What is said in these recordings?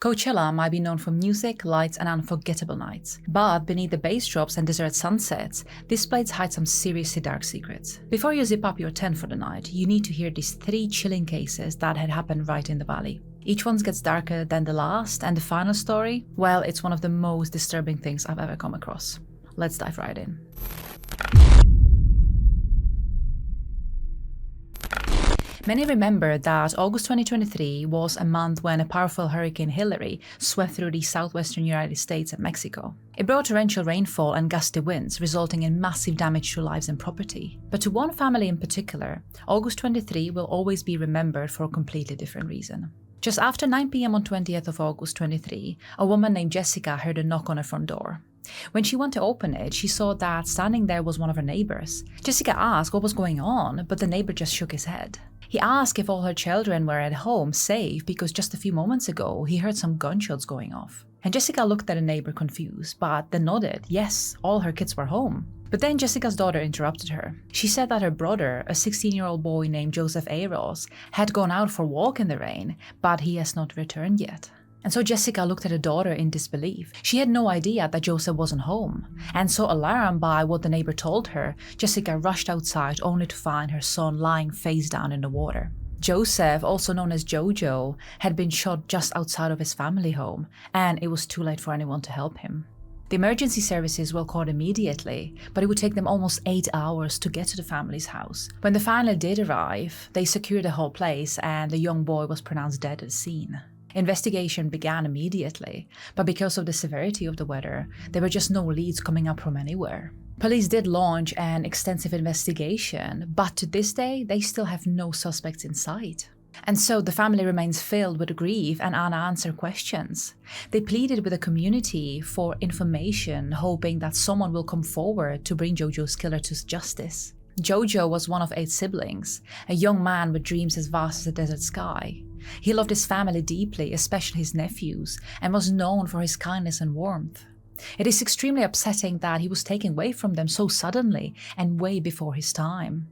Coachella might be known for music, lights, and unforgettable nights, but beneath the bass drops and desert sunsets, this place hides some seriously dark secrets. Before you zip up your tent for the night, you need to hear these 3 chilling cases that had happened right in the valley. Each one gets darker than the last, and the final story, well, it's one of the most disturbing things I've ever come across. Let's dive right in. Many remember that August 2023 was a month when a powerful Hurricane Hillary swept through the southwestern United States and Mexico. It brought torrential rainfall and gusty winds, resulting in massive damage to lives and property. But to one family in particular, August 23 will always be remembered for a completely different reason. Just after 9 p.m. on 20th of August 23, a woman named Jessica heard a knock on her front door. When she went to open it, she saw that standing there was one of her neighbors. Jessica asked what was going on, but the neighbor just shook his head. He asked if all her children were at home safe because just a few moments ago he heard some gunshots going off. And Jessica looked at the neighbor confused, but then nodded, yes, all her kids were home. But then Jessica's daughter interrupted her. She said that her brother, a 16-year-old boy named Joseph A. Ross, had gone out for a walk in the rain, but he has not returned yet. And so Jessica looked at her daughter in disbelief. She had no idea that Joseph wasn't home. And so alarmed by what the neighbor told her, Jessica rushed outside only to find her son lying face down in the water. Joseph, also known as JOJO, had been shot just outside of his family home, and it was too late for anyone to help him. The emergency services were called immediately, but it would take them almost 8 hours to get to the family's house. When they finally did arrive, they secured the whole place and the young boy was pronounced dead at the scene. Investigation began immediately, but because of the severity of the weather, there were just no leads coming up from anywhere. Police did launch an extensive investigation, but to this day, they still have no suspects in sight. And so the family remains filled with grief and unanswered questions. They pleaded with the community for information, hoping that someone will come forward to bring JoJo's killer to justice. JoJo was one of 8 siblings, a young man with dreams as vast as the desert sky. He loved his family deeply, especially his nephews, and was known for his kindness and warmth. It is extremely upsetting that he was taken away from them so suddenly and way before his time.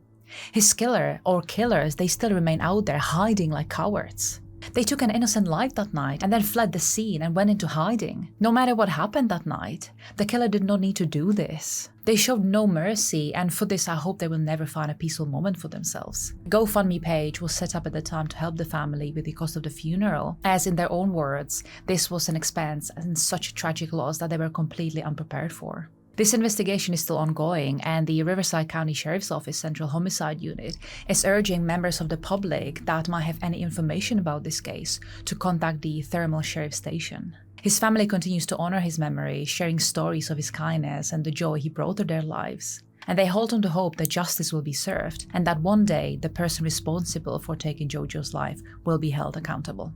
His killer, or killers, they still remain out there hiding like cowards. They took an innocent life that night and then fled the scene and went into hiding. No matter what happened that night, the killer did not need to do this. They showed no mercy, and for this I hope they will never find a peaceful moment for themselves. A GoFundMe page was set up at the time to help the family with the cost of the funeral, as in their own words, this was an expense and such a tragic loss that they were completely unprepared for. This investigation is still ongoing, and the Riverside County Sheriff's Office Central Homicide Unit is urging members of the public that might have any information about this case to contact the Thermal Sheriff Station. His family continues to honor his memory, sharing stories of his kindness and the joy he brought to their lives. And they hold on to hope that justice will be served, and that one day the person responsible for taking JoJo's life will be held accountable.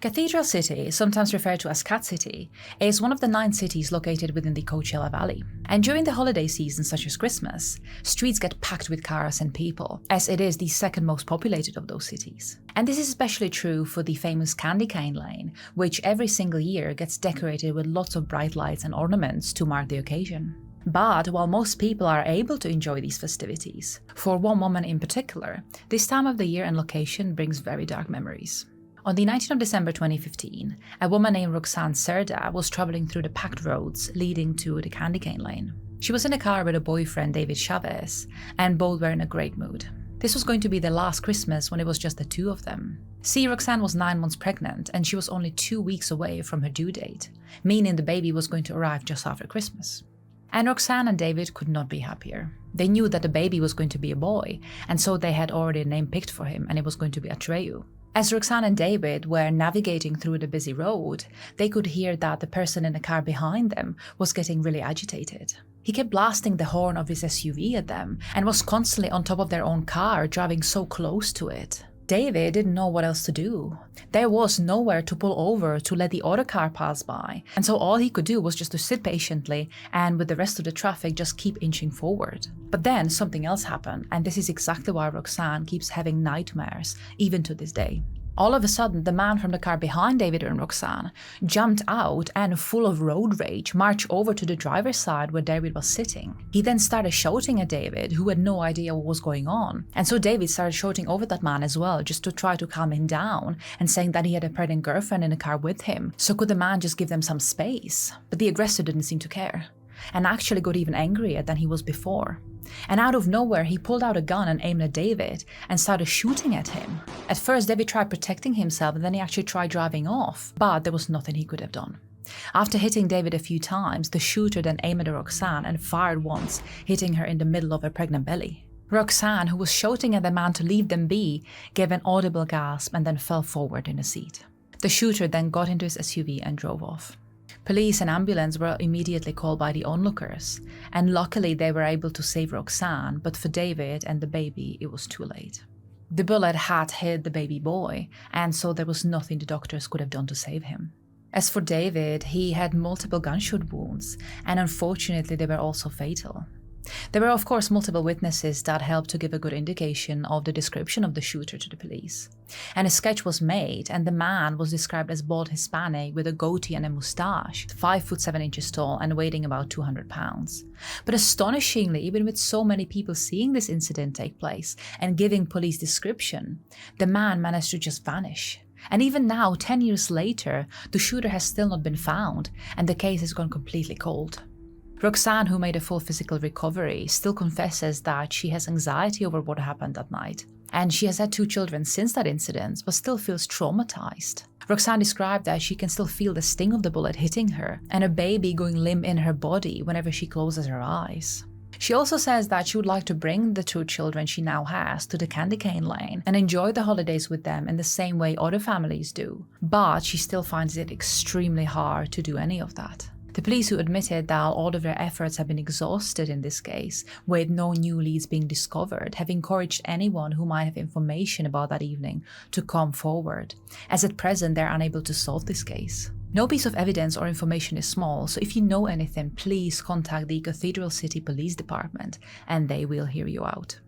Cathedral City, sometimes referred to as Cat City, is one of the 9 cities located within the Coachella Valley. And during the holiday season such as Christmas, streets get packed with cars and people, as it is the second most populated of those cities. And this is especially true for the famous Candy Cane Lane, which every single year gets decorated with lots of bright lights and ornaments to mark the occasion. But while most people are able to enjoy these festivities, for one woman in particular, this time of the year and location brings very dark memories. On the 19th of December 2015, a woman named Roxanne Serda was traveling through the packed roads leading to the Candy Cane Lane. She was in a car with her boyfriend David Chavez, and both were in a great mood. This was going to be their last Christmas when it was just the 2 of them. See, Roxanne was 9 months pregnant and she was only 2 weeks away from her due date, meaning the baby was going to arrive just after Christmas. And Roxanne and David could not be happier. They knew that the baby was going to be a boy, and so they had already a name picked for him, and it was going to be Atreyu. As Roxanne and David were navigating through the busy road, they could hear that the person in the car behind them was getting really agitated. He kept blasting the horn of his SUV at them and was constantly on top of their own car, driving so close to it. David didn't know what else to do. There was nowhere to pull over to let the other car pass by, and so all he could do was just to sit patiently and with the rest of the traffic just keep inching forward. But then something else happened, and this is exactly why Roxanne keeps having nightmares, even to this day. All of a sudden, the man from the car behind David and Roxanne jumped out and, full of road rage, marched over to the driver's side where David was sitting. He then started shouting at David, who had no idea what was going on. And so David started shouting over that man as well, just to try to calm him down, and saying that he had a pregnant girlfriend in the car with him, so could the man just give them some space? But the aggressor didn't seem to care, and actually got even angrier than he was before. And out of nowhere, he pulled out a gun and aimed at David and started shooting at him. At first, David tried protecting himself, and then he actually tried driving off, but there was nothing he could have done. After hitting David a few times, the shooter then aimed at Roxanne and fired once, hitting her in the middle of her pregnant belly. Roxanne, who was shouting at the man to leave them be, gave an audible gasp and then fell forward in a seat. The shooter then got into his SUV and drove off. Police and ambulance were immediately called by the onlookers, and luckily they were able to save Roxanne, but for David and the baby it was too late. The bullet had hit the baby boy, and so there was nothing the doctors could have done to save him. As for David, he had multiple gunshot wounds, and unfortunately they were also fatal. There were of course multiple witnesses that helped to give a good indication of the description of the shooter to the police. And a sketch was made, and the man was described as bald Hispanic with a goatee and a mustache, 5'7" tall and weighing about 200 pounds. But astonishingly, even with so many people seeing this incident take place and giving police description, the man managed to just vanish. And even now, 10 years later, the shooter has still not been found, and the case has gone completely cold. Roxanne, who made a full physical recovery, still confesses that she has anxiety over what happened that night. And she has had 2 children since that incident, but still feels traumatized. Roxanne described that she can still feel the sting of the bullet hitting her, and a baby going limp in her body whenever she closes her eyes. She also says that she would like to bring the 2 children she now has to the candy cane lane and enjoy the holidays with them in the same way other families do, but she still finds it extremely hard to do any of that. The police, who admitted that all of their efforts have been exhausted in this case, with no new leads being discovered, have encouraged anyone who might have information about that evening to come forward, as at present they're unable to solve this case. No piece of evidence or information is small, so if you know anything, please contact the Cathedral City Police Department and they will hear you out.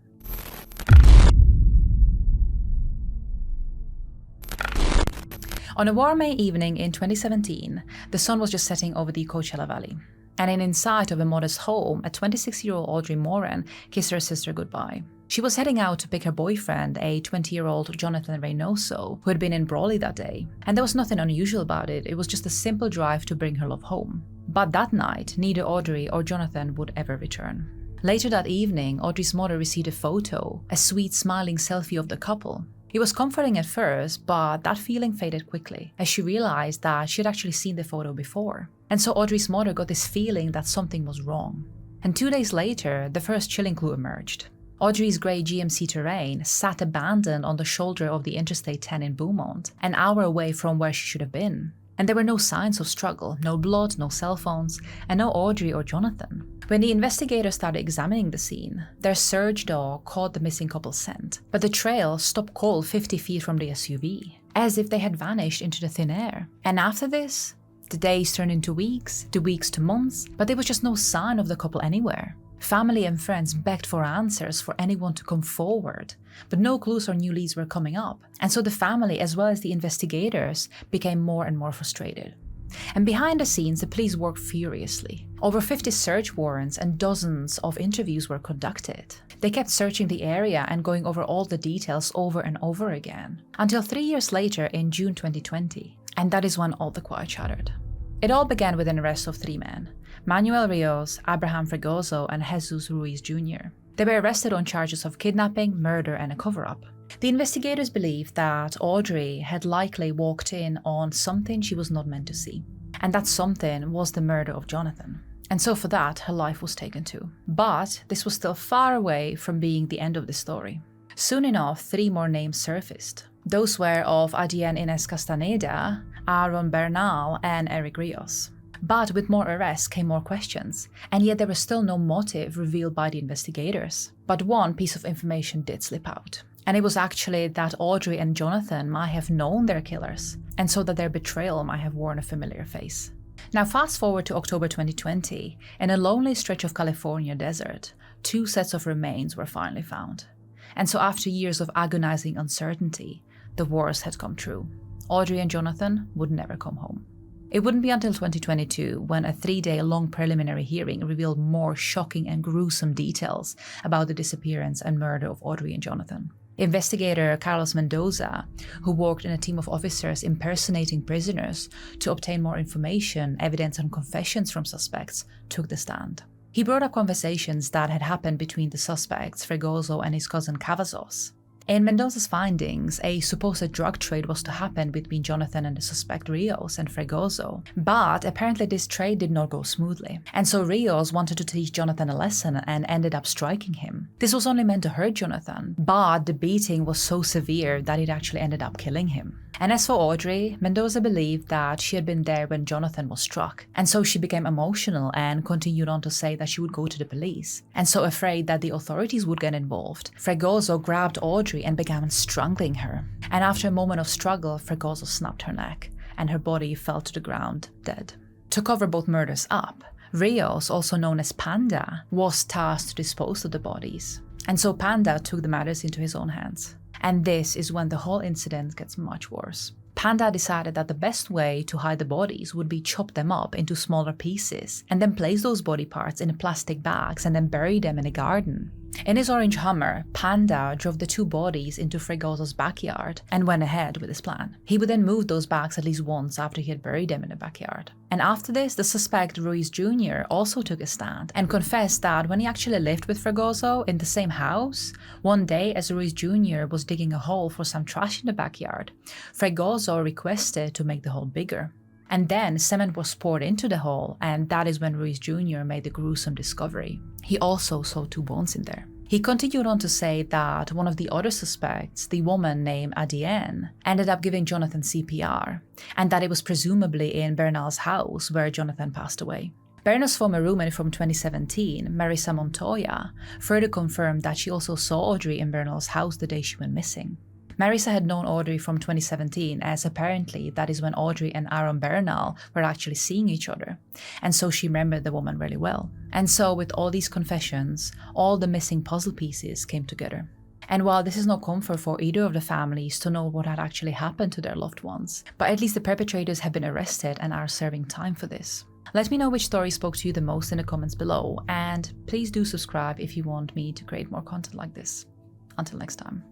On a warm May evening in 2017, the sun was just setting over the Coachella Valley. And in sight of a modest home, a 26-year-old Audrey Moran kissed her sister goodbye. She was heading out to pick her boyfriend, a 20-year-old Jonathan Reynoso, who had been in Brawley that day. And there was nothing unusual about it, it was just a simple drive to bring her love home. But that night, neither Audrey or Jonathan would ever return. Later that evening, Audrey's mother received a photo, a sweet smiling selfie of the couple. It was comforting at first, but that feeling faded quickly, as she realized that she had actually seen the photo before. And so Audrey's mother got this feeling that something was wrong. And 2 days later, the first chilling clue emerged. Audrey's grey GMC Terrain sat abandoned on the shoulder of the Interstate 10 in Beaumont, an hour away from where she should have been. And there were no signs of struggle, no blood, no cell phones, and no Audrey or Jonathan. When the investigators started examining the scene, their search dog caught the missing couple's scent, but the trail stopped cold 50 feet from the SUV, as if they had vanished into the thin air. And after this, the days turned into weeks, the weeks to months, but there was just no sign of the couple anywhere. Family and friends begged for answers, for anyone to come forward, but no clues or new leads were coming up, and so the family as well as the investigators became more and more frustrated. And behind the scenes, the police worked furiously. Over 50 search warrants and dozens of interviews were conducted. They kept searching the area and going over all the details over and over again, until 3 years later in June 2020, and that is when all the quiet shattered. It all began with an arrest of 3 men, Manuel Rios, Abraham Fregoso, and Jesus Ruiz Jr. They were arrested on charges of kidnapping, murder, and a cover-up. The investigators believed that Audrey had likely walked in on something she was not meant to see, and that something was the murder of Jonathan. And so for that, her life was taken too. But this was still far away from being the end of the story. Soon enough, 3 more names surfaced. Those were of Adrián Inés Castaneda, Aaron Bernal, and Eric Rios. But with more arrests came more questions, and yet there was still no motive revealed by the investigators. But one piece of information did slip out, and it was actually that Audrey and Jonathan might have known their killers, and so that their betrayal might have worn a familiar face. Now fast forward to October 2020, in a lonely stretch of California desert, 2 sets of remains were finally found. And so after years of agonizing uncertainty, the worst had come true. Audrey and Jonathan would never come home. It wouldn't be until 2022 when a 3-day-long preliminary hearing revealed more shocking and gruesome details about the disappearance and murder of Audrey and Jonathan. Investigator Carlos Mendoza, who worked in a team of officers impersonating prisoners to obtain more information, evidence and confessions from suspects, took the stand. He brought up conversations that had happened between the suspects, Fregoso and his cousin Cavazos. In Mendoza's findings, a supposed drug trade was to happen between Jonathan and the suspect Rios and Fregoso, but apparently this trade did not go smoothly, and so Rios wanted to teach Jonathan a lesson and ended up striking him. This was only meant to hurt Jonathan, but the beating was so severe that it actually ended up killing him. And as for Audrey, Mendoza believed that she had been there when Jonathan was struck, and so she became emotional and continued on to say that she would go to the police. And so afraid that the authorities would get involved, Fregoso grabbed Audrey and began strangling her. And after a moment of struggle, Fregoso snapped her neck, and her body fell to the ground, dead. To cover both murders up, Rios, also known as Panda, was tasked to dispose of the bodies. And so Panda took the matters into his own hands. And this is when the whole incident gets much worse. Panda decided that the best way to hide the bodies would be chop them up into smaller pieces and then place those body parts in plastic bags and then bury them in a garden. In his orange Hummer, Panda drove the 2 bodies into Fregoso's backyard and went ahead with his plan. He would then move those bags at least once after he had buried them in the backyard. And after this, the suspect Ruiz Jr. also took a stand and confessed that when he actually lived with Fregoso in the same house, one day as Ruiz Jr. was digging a hole for some trash in the backyard, Fregoso requested to make the hole bigger. And then cement was poured into the hole, and that is when Ruiz Jr. made the gruesome discovery. He also saw 2 bones in there. He continued on to say that one of the other suspects, the woman named Adienne, ended up giving Jonathan CPR, and that it was presumably in Bernal's house where Jonathan passed away. Bernal's former roommate from 2017, Marisa Montoya, further confirmed that she also saw Audrey in Bernal's house the day she went missing. Marisa had known Audrey from 2017, as apparently that is when Audrey and Aaron Bernal were actually seeing each other, and so she remembered the woman really well. And so with all these confessions, all the missing puzzle pieces came together. And while this is no comfort for either of the families to know what had actually happened to their loved ones, but at least the perpetrators have been arrested and are serving time for this. Let me know which story spoke to you the most in the comments below, and please do subscribe if you want me to create more content like this. Until next time.